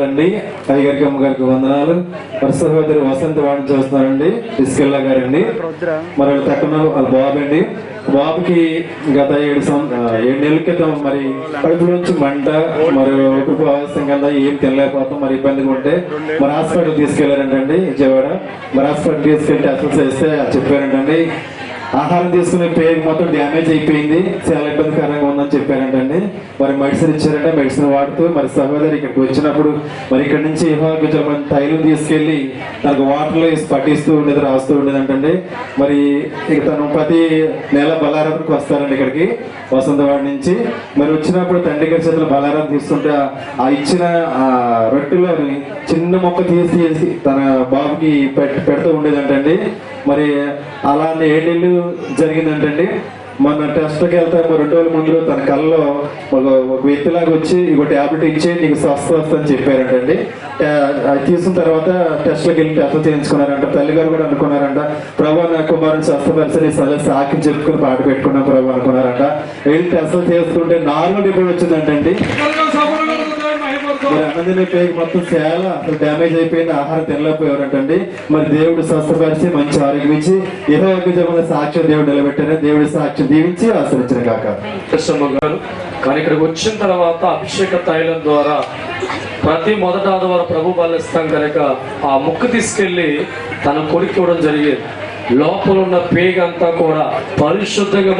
అండి టైగర్ కమ్మ గారికి వందనాలు. మరి సహోదరి వసంత వాడిని చూస్తున్నారండి, ఇస్కెల్లా గారండి. మరి తక్కువ వాళ్ళ బాబు అండి. బాబుకి గత 7 నెలల క్రితం మరి కడుపు నుంచి మంట, మరి ఉపవాసం కింద ఏం తినలేకపోతాం, మరి ఇబ్బందిగా ఉంటే మరి హాస్పిటల్ తీసుకెళ్లారంటండి విజయవాడ. మరి హాస్పిటల్ తీసుకెళ్లి టెస్ట్ చేస్తే చెప్పారంటండి ఆహారం తీసుకునే పేరు మొత్తం డ్యామేజ్ అయిపోయింది, చాలా ఇబ్బందికరంగా ఉందని చెప్పారంటండి. మరి మెడిసిన్ ఇచ్చారంటే మెడిసిన్ వాడుతూ మరి సహోదరి ఇక్కడికి వచ్చినప్పుడు మరి ఇక్కడ నుంచి తైలం తీసుకెళ్లి తనకు వాటర్లో వేసి పట్టిస్తూ ఉండేది, రాస్తూ ఉండేదంటండి. మరి ఇక తను ప్రతి నెల బలారానికి వస్తారండి ఇక్కడికి వసంతవాడి నుంచి. మరి వచ్చినప్పుడు తండ్రి గారి చేతులు బలారం తీస్తుంటే ఆ ఇచ్చిన రొట్టెలో చిన్న మొక్క తీసి తన బాబుకి పెడుతూ ఉండేదంటండి. మరి అలానే 7 నెలలు జరిగిందంటండి. మన టెస్ట్కి వెళ్తే 2 రోజుల ముందు తన కళ్ళలో ఒక వ్యక్తిలాగా వచ్చి ఇక టాబ్లెట్ ఇచ్చి నీకు స్వస్థ వస్తుందని చెప్పారంటండి. అది తీసుకున్న తర్వాత టెస్ట్లకు వెళ్ళి టెస్ట్ చేయించుకున్నారంట. తల్లిగారు కూడా అనుకున్నారంట, ప్రభు నా కుమారుని స్వస్థపరిచి సాకి చెప్పుకుని పాట పెట్టుకున్నాం ప్రభు అనుకున్నారంట. వెళ్ళి టెస్ట్లు చేసుకుంటే నార్మల్ రిపోర్ట్ వచ్చిందంటండి. మరి అన్నదిన పేరు మొత్తం చాలా డ్యామేజ్ అయిపోయింది, ఆహారం తినలేకపోయారంటండి. మరి దేవుడు స్వస్థపరిచి మంచి ఆరోగ్యం ఇచ్చి యెహోవా సాక్ష్యం దేవుడు నిలబెట్టారని దేవుడి సాక్ష్యం దీవించి ఆశ్రయించిన కాక. కానీ ఇక్కడికి వచ్చిన తర్వాత అభిషేక తైలం ద్వారా ప్రతి మొదటి ఆదివారం ప్రభు బలిస్తాం కనుక ఆ ముక్కు తీసుకెళ్లి తన కొడుకు ఇవ్వడం జరిగేది. లోపల ఉన్న పేగ అంతా కూడా పరిశుద్ధంగా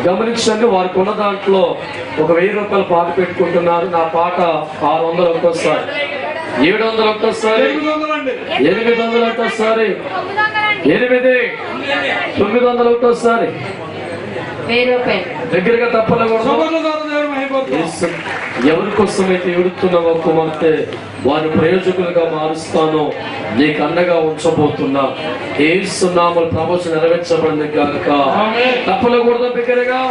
గమనించండి. వారికి ఉన్న దాంట్లో ఒక 1000 రూపాయల పాట పెట్టుకుంటున్నారు. నా పాట 600 ఒక్కోసారి, 700 ఒక్కోసారి, 800 ఒక్కోసారి, 800, 900 ఒక్కోసారి, దగ్గరగా తప్పలేదు. ఎవరి కోసమైతే ఎడుతున్నావో కుమార్తె వారి ప్రయోజకులుగా మారుస్తానో నీకు అండగా ఉంచబోతున్నా. యేసు నామములో ప్రవచనం నెరవేర్చబడింది కనుక తప్పలకూడదు బిగ్గరగా.